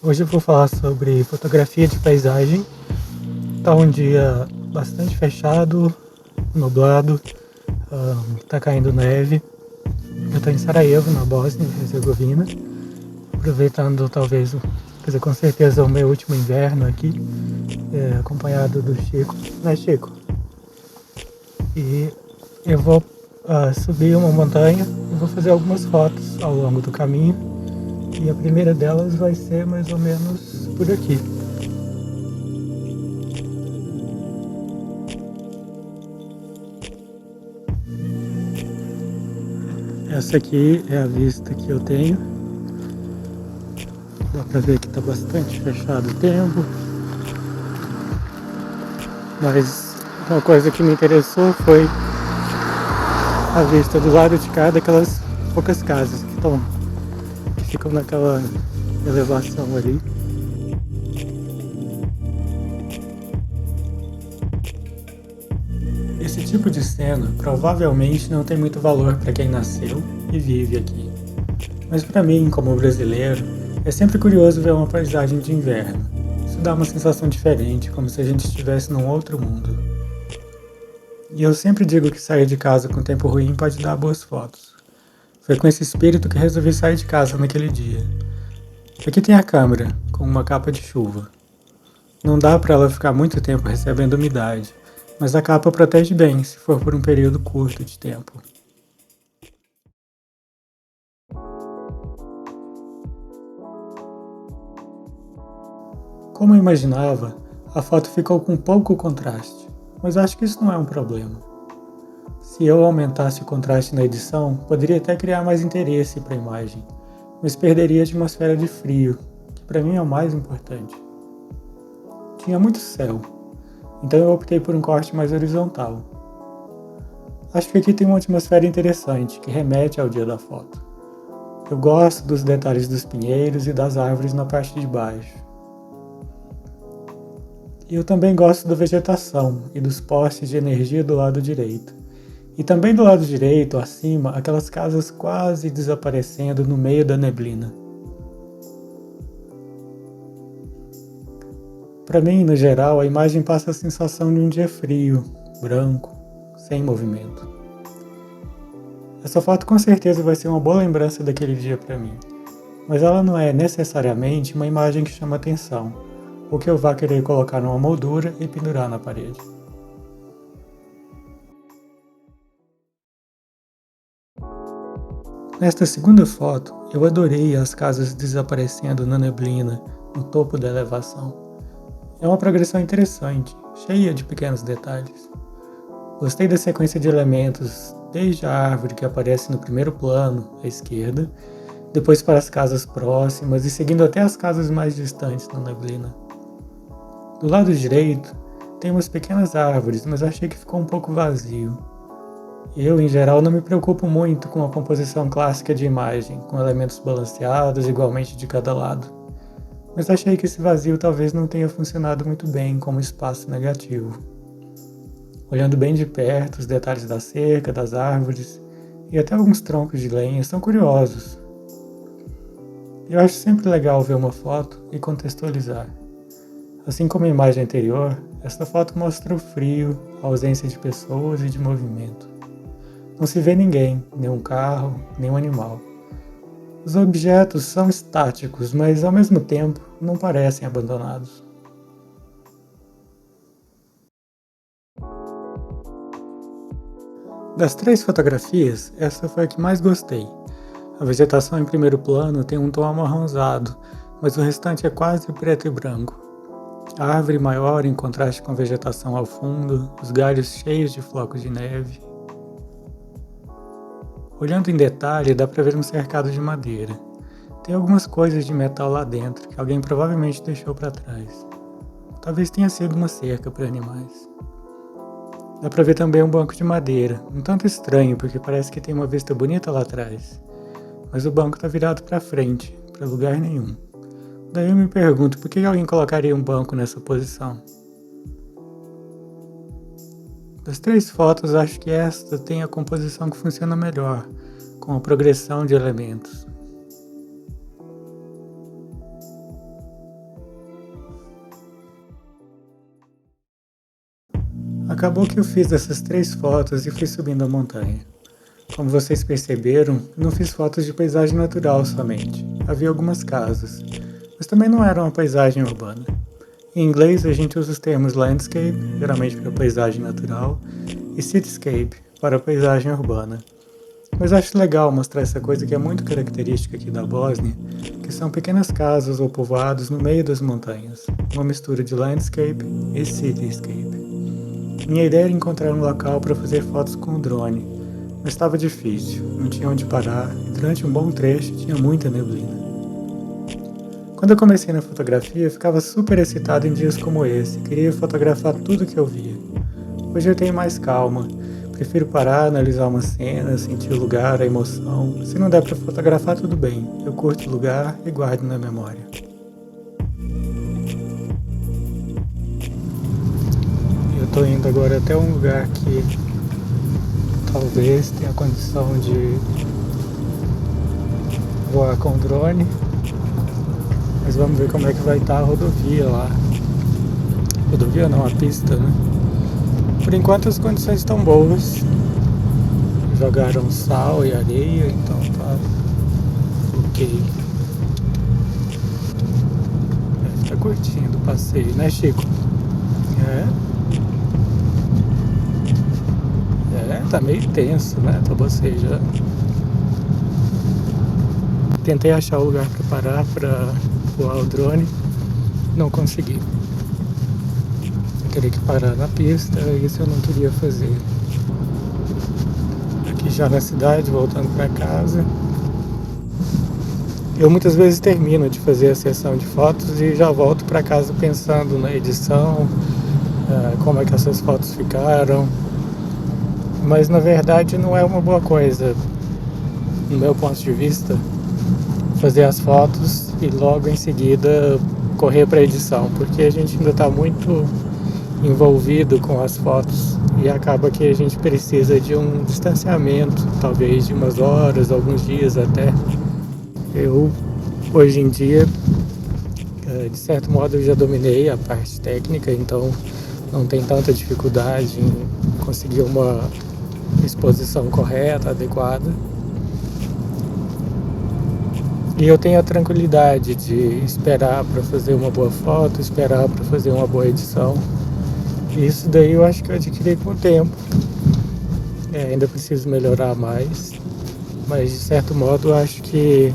Hoje eu vou falar sobre fotografia de paisagem. Tá um dia bastante fechado, nublado, tá caindo neve. Eu tô em Sarajevo, na Bósnia e Herzegovina, aproveitando talvez, quer dizer, com certeza o meu último inverno aqui, acompanhado do Chico, né Chico? E eu vou subir uma montanha e vou fazer algumas fotos ao longo do caminho. E a primeira delas vai ser mais ou menos por aqui. Essa aqui é a vista que eu tenho. Dá pra ver que tá bastante fechado o tempo. Mas uma coisa que me interessou foi a vista do lado de cá daquelas poucas casas que ficam naquela elevação ali. Esse tipo de cena provavelmente não tem muito valor para quem nasceu e vive aqui. Mas para mim, como brasileiro, é sempre curioso ver uma paisagem de inverno. Isso dá uma sensação diferente, como se a gente estivesse num outro mundo. E eu sempre digo que sair de casa com tempo ruim pode dar boas fotos. Foi com esse espírito que resolvi sair de casa naquele dia. Aqui tem a câmera, com uma capa de chuva. Não dá para ela ficar muito tempo recebendo umidade, mas a capa protege bem se for por um período curto de tempo. Como eu imaginava, a foto ficou com pouco contraste, mas acho que isso não é um problema. Se eu aumentasse o contraste na edição, poderia até criar mais interesse para a imagem, mas perderia a atmosfera de frio, que para mim é o mais importante. Tinha muito céu, então eu optei por um corte mais horizontal. Acho que aqui tem uma atmosfera interessante, que remete ao dia da foto. Eu gosto dos detalhes dos pinheiros e das árvores na parte de baixo. E eu também gosto da vegetação e dos postes de energia do lado direito. E também do lado direito, acima, aquelas casas quase desaparecendo no meio da neblina. Para mim, no geral, a imagem passa a sensação de um dia frio, branco, sem movimento. Essa foto com certeza vai ser uma boa lembrança daquele dia para mim, mas ela não é necessariamente uma imagem que chama atenção, ou que eu vá querer colocar numa moldura e pendurar na parede. Nesta segunda foto, eu adorei as casas desaparecendo na neblina, no topo da elevação. É uma progressão interessante, cheia de pequenos detalhes. Gostei da sequência de elementos, desde a árvore que aparece no primeiro plano, à esquerda, depois para as casas próximas e seguindo até as casas mais distantes na neblina. Do lado direito, tem umas pequenas árvores, mas achei que ficou um pouco vazio. Eu, em geral, não me preocupo muito com a composição clássica de imagem, com elementos balanceados igualmente de cada lado. Mas achei que esse vazio talvez não tenha funcionado muito bem como espaço negativo. Olhando bem de perto, os detalhes da cerca, das árvores e até alguns troncos de lenha são curiosos. Eu acho sempre legal ver uma foto e contextualizar. Assim como a imagem anterior, esta foto mostra o frio, a ausência de pessoas e de movimento. Não se vê ninguém, nenhum carro, nenhum animal. Os objetos são estáticos, mas ao mesmo tempo não parecem abandonados. Das três fotografias, essa foi a que mais gostei. A vegetação em primeiro plano tem um tom amarronzado, mas o restante é quase preto e branco. A árvore maior em contraste com a vegetação ao fundo, os galhos cheios de flocos de neve. Olhando em detalhe, dá para ver um cercado de madeira. Tem algumas coisas de metal lá dentro que alguém provavelmente deixou para trás. Talvez tenha sido uma cerca para animais. Dá para ver também um banco de madeira, um tanto estranho porque parece que tem uma vista bonita lá atrás. Mas o banco está virado para frente, para lugar nenhum. Daí eu me pergunto por que alguém colocaria um banco nessa posição. Das três fotos, acho que esta tem a composição que funciona melhor, com a progressão de elementos. Acabou que eu fiz essas 3 fotos e fui subindo a montanha. Como vocês perceberam, eu não fiz fotos de paisagem natural somente. Havia algumas casas, mas também não era uma paisagem urbana. Em inglês a gente usa os termos landscape, geralmente para paisagem natural, e cityscape, para paisagem urbana. Mas acho legal mostrar essa coisa que é muito característica aqui da Bósnia, que são pequenas casas ou povoados no meio das montanhas, uma mistura de landscape e cityscape. Minha ideia era encontrar um local para fazer fotos com o drone, mas estava difícil, não tinha onde parar e durante um bom trecho tinha muita neblina. Quando eu comecei na fotografia, eu ficava super excitado em dias como esse, queria fotografar tudo que eu via. Hoje eu tenho mais calma, prefiro parar, analisar uma cena, sentir o lugar, a emoção. Se não der para fotografar, tudo bem, eu curto o lugar e guardo na memória. Eu estou indo agora até um lugar que talvez tenha condição de voar com drone, mas vamos ver como é que vai estar a rodovia lá. Rodovia não, a pista, né? Por enquanto as condições estão boas. Jogaram sal e areia, então tá ok. Deve estar curtindo o passeio, né, Chico? Tá meio tenso, né? Tô bocejando. Tentei achar o lugar para parar para voar o drone, não consegui. Eu teria que parar na pista, isso eu não queria fazer. Aqui já na cidade, voltando para casa. Eu muitas vezes termino de fazer a sessão de fotos e já volto para casa pensando na edição, como é que essas fotos ficaram. Mas na verdade não é uma boa coisa, no meu ponto de vista, fazer as fotos e logo em seguida correr para a edição, porque a gente ainda está muito envolvido com as fotos e acaba que a gente precisa de um distanciamento, talvez de umas horas, alguns dias até. Eu, hoje em dia, de certo modo, eu já dominei a parte técnica, então não tem tanta dificuldade em conseguir uma exposição correta, adequada. E eu tenho a tranquilidade de esperar para fazer uma boa foto, esperar para fazer uma boa edição. E isso daí eu acho que eu adquiri com o tempo. Ainda preciso melhorar mais, mas de certo modo eu acho que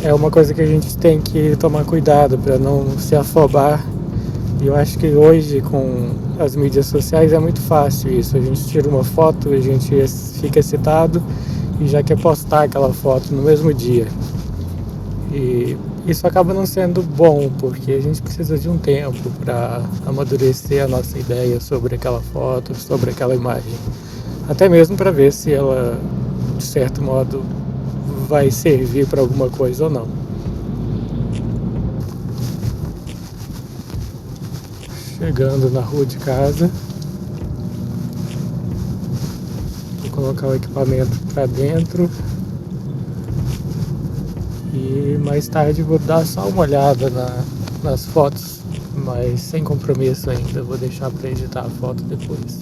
é uma coisa que a gente tem que tomar cuidado para não se afobar. E eu acho que hoje com as mídias sociais é muito fácil isso. A gente tira uma foto, a gente fica excitado e já quer postar aquela foto no mesmo dia. E isso acaba não sendo bom, porque a gente precisa de um tempo para amadurecer a nossa ideia sobre aquela foto, sobre aquela imagem. Até mesmo para ver se ela, de certo modo, vai servir para alguma coisa ou não. Chegando na rua de casa, vou colocar o equipamento para dentro e mais tarde vou dar só uma olhada nas fotos, mas sem compromisso ainda, vou deixar para editar a foto depois.